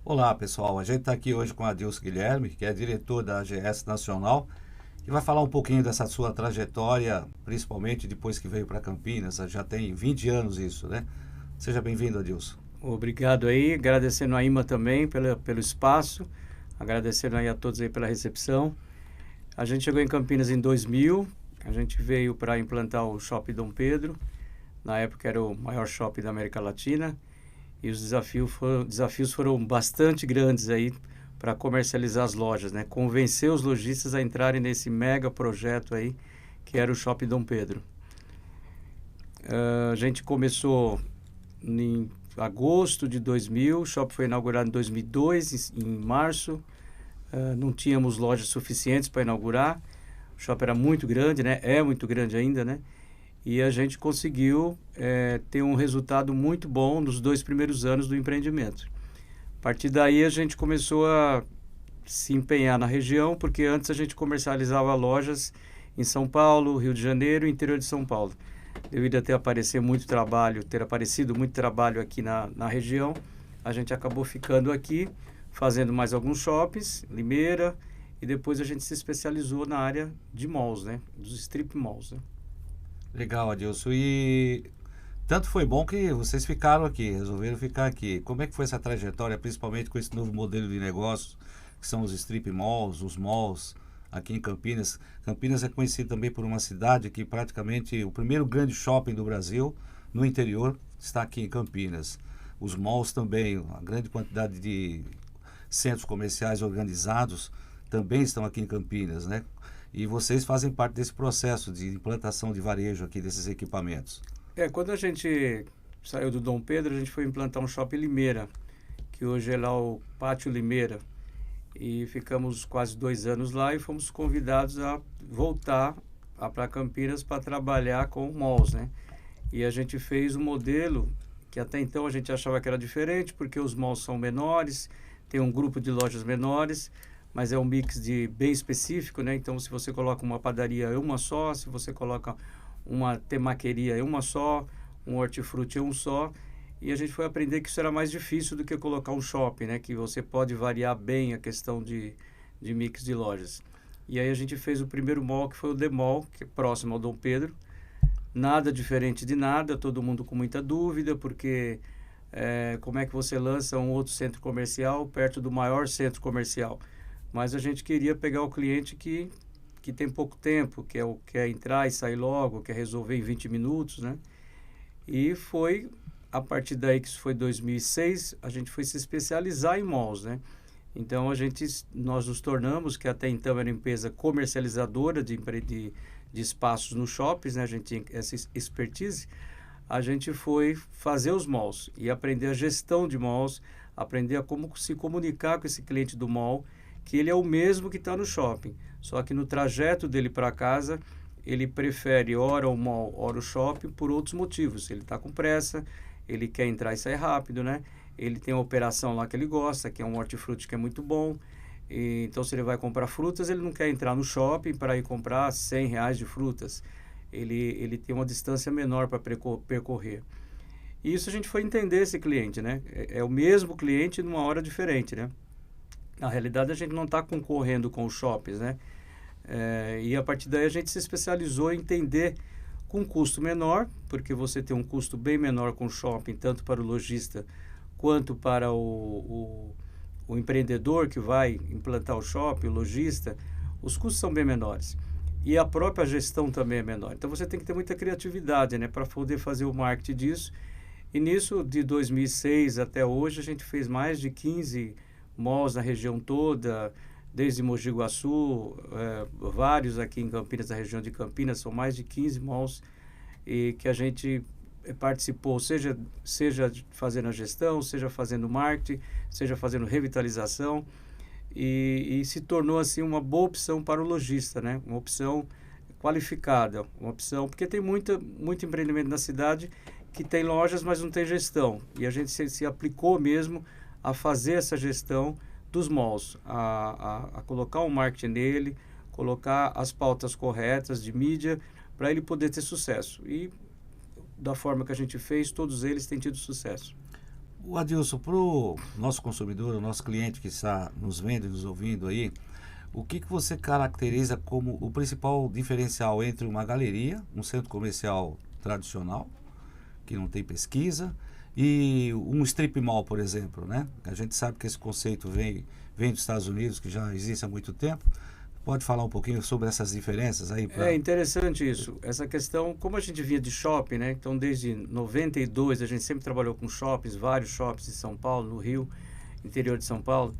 Olá pessoal, a gente está aqui hoje com a Adilson Guilherme, que é diretor da AGS Nacional, e vai falar um pouquinho dessa sua trajetória, principalmente depois que veio para Campinas. Já tem 20 anos isso, né? Seja bem-vindo, Adilson. Obrigado aí, agradecendo a IMA também pelo espaço, agradecendo aí a todos aí pela recepção. A gente chegou em Campinas em 2000, a gente veio para implantar o Shopping Dom Pedro, na época era o maior shopping da América Latina, e os desafios foram bastante grandes aí para comercializar as lojas, né? Convencer os lojistas a entrarem nesse mega projeto aí, que era o Shopping Dom Pedro. A gente começou em agosto de 2000, o shopping foi inaugurado em 2002, em março. Não tínhamos lojas suficientes para inaugurar. O shopping era muito grande, né? É muito grande ainda, né? E a gente conseguiu ter um resultado muito bom nos 2 primeiros anos do empreendimento. A partir daí a gente começou a se empenhar na região, porque antes a gente comercializava lojas em São Paulo, Rio de Janeiro e interior de São Paulo. Devido a ter aparecido muito trabalho aqui na região, a gente acabou ficando aqui, fazendo mais alguns shoppings, Limeira, e depois a gente se especializou na área de malls, né? Dos strip malls, né? Legal, Adilson. E tanto foi bom que vocês ficaram aqui, resolveram ficar aqui. Como é que foi essa trajetória, principalmente com esse novo modelo de negócios, que são os strip malls, os malls, aqui em Campinas? Campinas é conhecida também por uma cidade que praticamente o primeiro grande shopping do Brasil, no interior, está aqui em Campinas. Os malls também, a grande quantidade de centros comerciais organizados também estão aqui em Campinas, né? E vocês fazem parte desse processo de implantação de varejo aqui desses equipamentos. Quando a gente saiu do Dom Pedro, a gente foi implantar um shopping em Limeira, que hoje é lá o Pátio Limeira. E ficamos quase 2 anos lá e fomos convidados a voltar para Campinas para trabalhar com malls, né? E a gente fez um modelo que até então a gente achava que era diferente, porque os malls são menores, tem um grupo de lojas menores, mas é um mix de bem específico, né? Então, se você coloca uma padaria, é uma só; se você coloca uma temaqueria, é uma só; um hortifruti, é um só. E a gente foi aprender que isso era mais difícil do que colocar um shopping, né? Que você pode variar bem a questão de mix de lojas. E aí a gente fez o primeiro mall, que foi o The Mall, que é próximo ao Dom Pedro. Nada diferente de nada, todo mundo com muita dúvida, porque como é que você lança um outro centro comercial perto do maior centro comercial? Mas a gente queria pegar o cliente que tem pouco tempo, quer entrar e sair logo, quer resolver em 20 minutos, né? E foi a partir daí, que isso foi 2006, a gente foi se especializar em malls, né? Então, nós nos tornamos, que até então era empresa comercializadora de espaços nos shoppings, né? A gente tinha essa expertise. A gente foi fazer os malls e aprender a gestão de malls, aprender a como se comunicar com esse cliente do mall, que ele é o mesmo que está no shopping, só que no trajeto dele para casa, ele prefere ora o mall, ora o shopping, por outros motivos. Ele está com pressa, ele quer entrar e sair rápido, né? Ele tem uma operação lá que ele gosta, que é um hortifruti que é muito bom. Então, se ele vai comprar frutas, ele não quer entrar no shopping para ir comprar R$ 100 de frutas. Ele tem uma distância menor para percorrer. E isso a gente foi entender esse cliente, né? É o mesmo cliente numa hora diferente, né? Na realidade, a gente não está concorrendo com os shoppings, né? E a partir daí a gente se especializou em entender com custo menor, porque você tem um custo bem menor com o shopping, tanto para o lojista quanto para o empreendedor que vai implantar o shopping, o lojista. Os custos são bem menores. E a própria gestão também é menor. Então, você tem que ter muita criatividade, né, para poder fazer o marketing disso. E nisso, de 2006 até hoje, a gente fez mais de 15 malls na região toda, desde Mogi Guaçu, vários aqui em Campinas, na região de Campinas, são mais de 15 malls e que a gente participou, seja fazendo a gestão, seja fazendo marketing, seja fazendo revitalização, e se tornou assim uma boa opção para o lojista, né? Uma opção qualificada, uma opção, porque tem muito empreendimento na cidade que tem lojas, mas não tem gestão, e a gente se aplicou mesmo a fazer essa gestão dos malls, a colocar um marketing nele, colocar as pautas corretas de mídia para ele poder ter sucesso. E da forma que a gente fez, todos eles têm tido sucesso. O Adilson, para o nosso consumidor, o nosso cliente que está nos vendo e nos ouvindo aí, o que você caracteriza como o principal diferencial entre uma galeria, um centro comercial tradicional, que não tem pesquisa, e um strip mall, por exemplo, né? A gente sabe que esse conceito vem dos Estados Unidos, que já existe há muito tempo. Pode falar um pouquinho sobre essas diferenças aí? É interessante isso. Essa questão, como a gente vinha de shopping, né? Então, desde 92, a gente sempre trabalhou com shoppings, vários shoppings em São Paulo, no Rio, interior de São Paulo.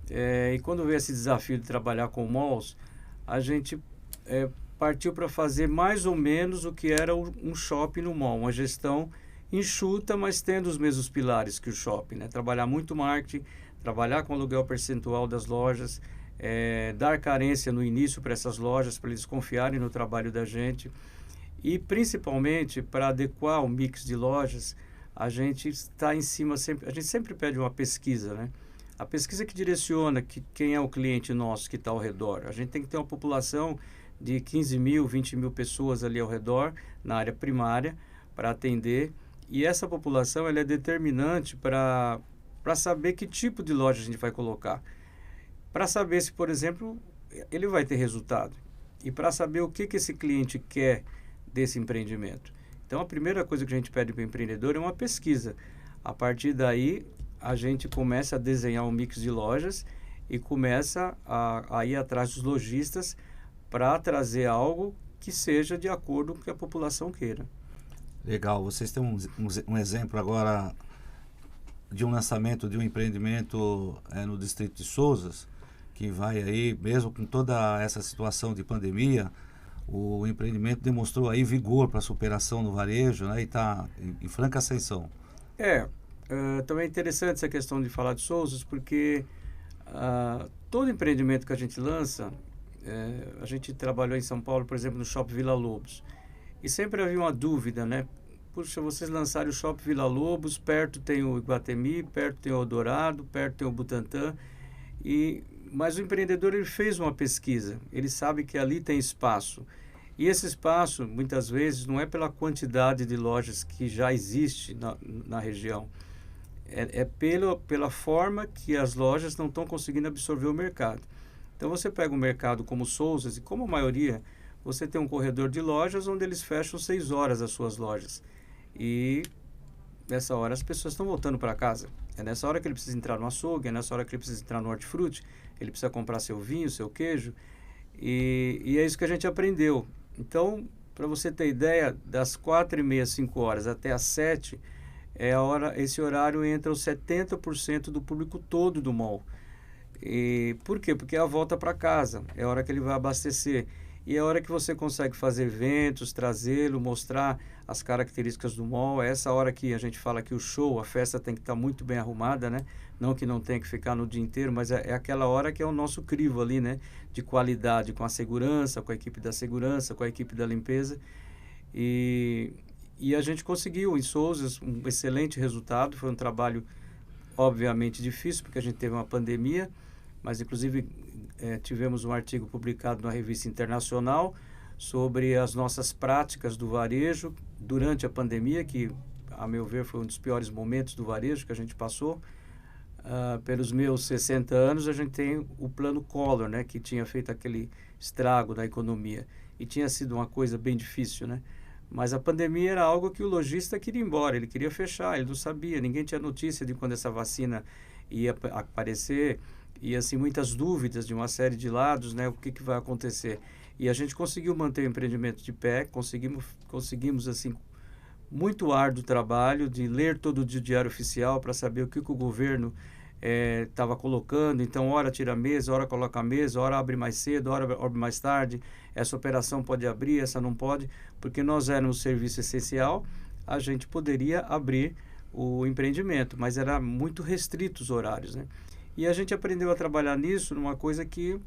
E quando veio esse desafio de trabalhar com malls, a gente partiu para fazer mais ou menos o que era um shopping no mall, uma gestão enxuta, mas tendo os mesmos pilares que o shopping, né? Trabalhar muito marketing, trabalhar com aluguel percentual das lojas, dar carência no início para essas lojas, para eles confiarem no trabalho da gente. E principalmente para adequar o mix de lojas, a gente está em cima sempre, a gente sempre pede uma pesquisa, né? A pesquisa que direciona quem é o cliente nosso que está ao redor. A gente tem que ter uma população de 15 mil, 20 mil pessoas ali ao redor, na área primária, para atender. E essa população ela é determinante para saber que tipo de loja a gente vai colocar. Para saber se, por exemplo, ele vai ter resultado. E para saber o que esse cliente quer desse empreendimento. Então, a primeira coisa que a gente pede para o empreendedor é uma pesquisa. A partir daí, a gente começa a desenhar um mix de lojas e começa a ir atrás dos lojistas para trazer algo que seja de acordo com o que a população queira. Legal. Vocês têm um exemplo agora de um lançamento de um empreendimento no distrito de Souzas, que vai aí, mesmo com toda essa situação de pandemia, o empreendimento demonstrou aí vigor para a superação no varejo, né, e está em franca ascensão. Também é interessante essa questão de falar de Souzas, porque todo empreendimento que a gente lança, a gente trabalhou em São Paulo, por exemplo, no Shopping Vila Lobos, e sempre havia uma dúvida, né? Puxa, vocês lançaram o Shopping Vila Lobos, perto tem o Iguatemi, perto tem o Eldorado, perto tem o Butantã, mas o empreendedor ele fez uma pesquisa, ele sabe que ali tem espaço. E esse espaço, muitas vezes, não é pela quantidade de lojas que já existe na região. Pela forma que as lojas não estão conseguindo absorver o mercado. Então, você pega um mercado como Souzas, e como a maioria, você tem um corredor de lojas onde eles fecham 6 horas as suas lojas. E nessa hora as pessoas estão voltando para casa. É nessa hora que ele precisa entrar no açougue, é nessa hora que ele precisa entrar no hortifruti, ele precisa comprar seu vinho, seu queijo. E é isso que a gente aprendeu. Então, para você ter ideia, das 4h30, 5 horas até as 7, esse horário entra os 70% do público todo do mall. E por quê? Porque é a volta para casa, é a hora que ele vai abastecer. E é a hora que você consegue fazer eventos, trazê-lo, mostrar as características do mall. É essa hora que a gente fala que o show, a festa tem que estar muito bem arrumada, né? Não que não tenha que ficar no dia inteiro, mas é aquela hora que é o nosso crivo ali, né? De qualidade, com a segurança, com a equipe da segurança, com a equipe da limpeza. E a gente conseguiu em Souzas um excelente resultado. Foi um trabalho, obviamente, difícil, porque a gente teve uma pandemia, mas inclusive tivemos um artigo publicado na revista internacional sobre as nossas práticas do varejo durante a pandemia, que, a meu ver, foi um dos piores momentos do varejo que a gente passou. Pelos meus 60 anos, a gente tem o plano Collor, né, que tinha feito aquele estrago da economia. E tinha sido uma coisa bem difícil, né? Mas a pandemia era algo que o lojista queria ir embora, ele queria fechar, ele não sabia, ninguém tinha notícia de quando essa vacina ia aparecer. E assim, muitas dúvidas de uma série de lados, né? O que vai acontecer? E a gente conseguiu manter o empreendimento de pé, conseguimos assim, muito árduo trabalho de ler todo o diário oficial para saber o que o governo estava colocando. Então, hora tira a mesa, hora coloca a mesa, hora abre mais cedo, hora abre mais tarde. Essa operação pode abrir, essa não pode. Porque nós éramos serviço essencial, a gente poderia abrir o empreendimento, mas era muito restrito os horários, né? E a gente aprendeu a trabalhar nisso numa coisa que,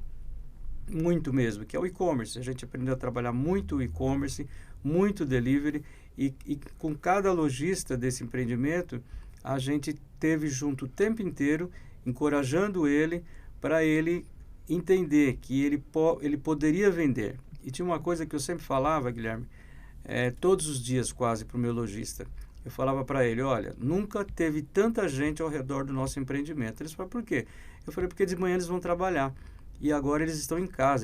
muito mesmo, que é o e-commerce. A gente aprendeu a trabalhar muito e-commerce, muito delivery, e com cada lojista desse empreendimento, a gente teve junto o tempo inteiro, encorajando ele, para ele entender que ele poderia vender. E tinha uma coisa que eu sempre falava, Guilherme, todos os dias quase para o meu lojista. Eu falava para ele, olha, nunca teve tanta gente ao redor do nosso empreendimento. Eles falaram, por quê? Eu falei, porque de manhã eles vão trabalhar e agora eles estão em casa.